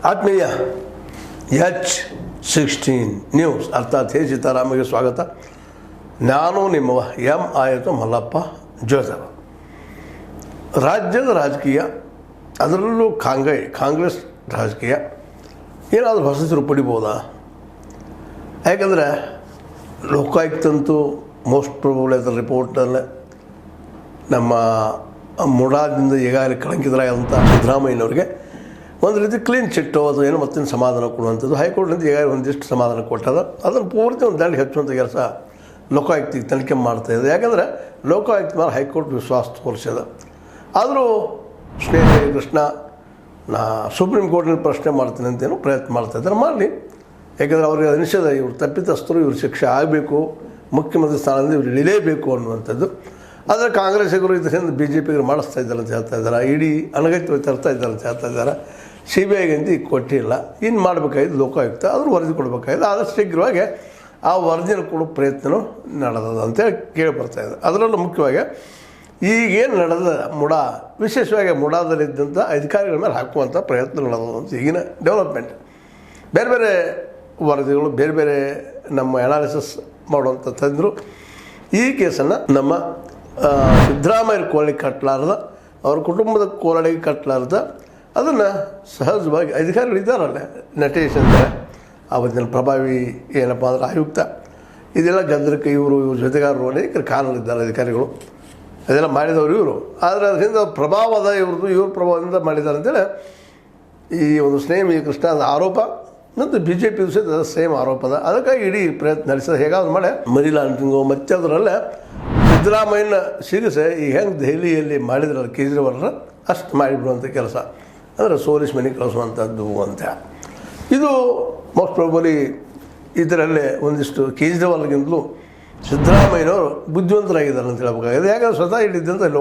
ಆತ್ಮೀಯ H16 news ಅರ್ಥಾತ್ ಹೇ ಸೀತಾರಾಮಗೆ ಸ್ವಾಗತ. ನಾನು ನಿಮ್ಮವ ಆಯತ ಮಲ್ಲಪ್ಪ ಜೋಸರ. ರಾಜ್ಯದ ರಾಜಕೀಯ, ಅದರಲ್ಲೂ ಕಾಂಗ್ರೆಸ್ ರಾಜಕೀಯ ಏನಾದರೂ ಹೊಸತರು ಪಡಿಬೋದಾ? ಯಾಕಂದರೆ ಲೋಕಾಯುಕ್ತಂತೂ ಮೋಸ್ಟ್ ಪ್ರೊಬಬ್ಲಿ ಅದರ ರಿಪೋರ್ಟಲ್ಲೇ ನಮ್ಮ ಮುಡಾದಿಂದ ಈಗಾಗಲೇ ಕಳಂಕಿತರಾದಂಥ ಸಿದ್ದರಾಮಯ್ಯನವ್ರಿಗೆ ಒಂದು ರೀತಿ ಕ್ಲೀನ್ ಚಿಟ್ಟು ಅದು ಏನೋ ಮತ್ತೊಂದು ಸಮಾಧಾನ ಕೊಡುವಂಥದ್ದು. ಹೈಕೋರ್ಟ್ನಿಂದ ಈಗಾಗಲೇ ಒಂದಿಷ್ಟು ಸಮಾಧಾನ ಕೊಟ್ಟದ. ಅದನ್ನು ಪೂರ್ತಿ ಒಂದು ದಂಡ ಹೆಚ್ಚುವಂಥ ಕೆಲಸ ಲೋಕಾಯುಕ್ತಿಗೆ ತನಿಖೆ ಮಾಡ್ತಾಯಿದೆ. ಯಾಕಂದರೆ ಲೋಕಾಯುಕ್ತ ಮೇಲೆ ಹೈಕೋರ್ಟ್ ವಿಶ್ವಾಸ ತೋರಿಸಿದ. ಆದರೂ ಸ್ನೇಹಿತರೆ ಕೃಷ್ಣ ನಾ ಸುಪ್ರೀಂ ಕೋರ್ಟ್ನಲ್ಲಿ ಪ್ರಶ್ನೆ ಮಾಡ್ತೀನಿ ಅಂತೇನೋ ಪ್ರಯತ್ನ ಮಾಡ್ತಾಯಿದ್ದಾರೆ. ಮಾಡಲಿ, ಯಾಕಂದರೆ ಅವ್ರಿಗೆ ಅನಿಸಿದ ಇವರು ತಪ್ಪಿತಸ್ಥರು, ಇವ್ರ ಶಿಕ್ಷೆ ಆಗಬೇಕು, ಮುಖ್ಯಮಂತ್ರಿ ಸ್ಥಾನದಿಂದ ಇವ್ರು ಇಳಿಲೇಬೇಕು ಅನ್ನುವಂಥದ್ದು. ಆದರೆ ಕಾಂಗ್ರೆಸ್ಸಿಗರು ಇದರಿಂದ BJPಗೆ ಮಾಡಿಸ್ತಾ ಇದ್ದಾರೆ ಅಂತ ಹೇಳ್ತಾ ಇದ್ದಾರೆ. ಇಡೀ ಅನಗತ್ಯವಾಗಿ ತರ್ತಾ ಇದ್ದಾರೆ ಅಂತ ಹೇಳ್ತಾ ಇದ್ದಾರೆ. CBIಗಂತ ಈಗ ಕೊಟ್ಟಿಲ್ಲ, ಇನ್ನು ಮಾಡಬೇಕಾಗಿದ್ದು ಲೋಕಾಯುಕ್ತ, ಅದ್ರ ವರದಿ ಕೊಡಬೇಕಾಗಿದೆ. ಆದಷ್ಟು ಶೀಘ್ರವಾಗಿ ಆ ವರದಿನ ಕೊಡೋ ಪ್ರಯತ್ನವೂ ನಡೆದದ ಅಂತೇಳಿ ಕೇಳಿ ಬರ್ತಾಯಿದೆ. ಅದರಲ್ಲೂ ಮುಖ್ಯವಾಗಿ ಈಗೇನು ನಡೆದ ವಿಶೇಷವಾಗಿ ಮುಡಾದಲ್ಲಿದ್ದಂಥ ಅಧಿಕಾರಿಗಳ ಮೇಲೆ ಹಾಕುವಂಥ ಪ್ರಯತ್ನ ನಡೆದದ ಅಂತ ಈಗಿನ ಡೆವಲಪ್ಮೆಂಟ್. ಬೇರೆ ಬೇರೆ ವರದಿಗಳು, ಬೇರೆ ಬೇರೆ ನಮ್ಮ ಅನಾಲಿಸಿಸ್ ಮಾಡುವಂಥ ತಂದರು ಈ ಕೇಸನ್ನು ನಮ್ಮ ಸಿದ್ದರಾಮಯ್ಯ ಕೋಲಿಗೆ ಕಟ್ಟಲಾರ್ದ, ಅವ್ರ ಕುಟುಂಬದ ಕೋಲಡಿಗೆ ಕಟ್ಟಲಾರ್ದ, ಅದನ್ನು ಸಹಜವಾಗಿ ಅಧಿಕಾರಿಗಳಿದ್ದಾರಲ್ಲ, ನಟೇಶ್ ಅಂದರೆ ಅವತ್ತಿನ ಪ್ರಭಾವಿ ಏನಪ್ಪ ಅಂದ್ರೆ ಆಯುಕ್ತ, ಇದೆಲ್ಲ ಗದ್ದರಕ್ಕೆ ಇವ್ರ ಜೊತೆಗಾರರು ಅನೇಕ ಕಾರಣಗಳಿದ್ದಾರೆ ಅಧಿಕಾರಿಗಳು, ಅದೆಲ್ಲ ಮಾಡಿದವರು ಇವರು. ಆದರೆ ಅದರಿಂದ ಪ್ರಭಾವದ ಇವ್ರ ಪ್ರಭಾವದಿಂದ ಮಾಡಿದ್ದಾರೆ ಅಂತೇಳಿ ಈ ಒಂದು ಸ್ನೇಹ ಕೃಷ್ಣದ ಆರೋಪ ಮತ್ತು BJP ಸಹಿತ ಸೇಮ್ ಆರೋಪದ. ಅದಕ್ಕಾಗಿ ಇಡೀ ಪ್ರಯತ್ನ ನಡೆಸಿದ. ಹೇಗಾದ್ರು ಮಾಡಿ ಮನಿ ಲಾಂಡ್ರಿಂಗು ಮತ್ತು ಅದರಲ್ಲೇ ಸಿದ್ದರಾಮಯ್ಯನ ಸಿಗಿಸೆ ಈಗ ಹೆಂಗೆ ದೆಹಲಿಯಲ್ಲಿ ಮಾಡಿದ್ರಲ್ಲ ಕೇಜ್ರಿವಾಲ್ರ ಅಷ್ಟು ಮಾಡಿಬಿಡುವಂಥ ಕೆಲಸ, ಅಂದರೆ ಸೋಲಿಸ್ ಮನೆಗೆ ಕಳಿಸುವಂಥದ್ದು ಅಂತ. ಇದು ಮೋಸ್ಟ್ ಪ್ರಾಬಲಿ ಇದರಲ್ಲೇ ಒಂದಿಷ್ಟು ಕೇಜ್ರಿವಾಲ್ಗಿಂತಲೂ ಸಿದ್ದರಾಮಯ್ಯನವರು ಬುದ್ಧಿವಂತರಾಗಿದ್ದಾರೆ ಅಂತ ಹೇಳ್ಬೇಕಾಗಿದೆ. ಯಾಕಂದರೆ ಸ್ವತಃ ಹಿಡಿದಂಥ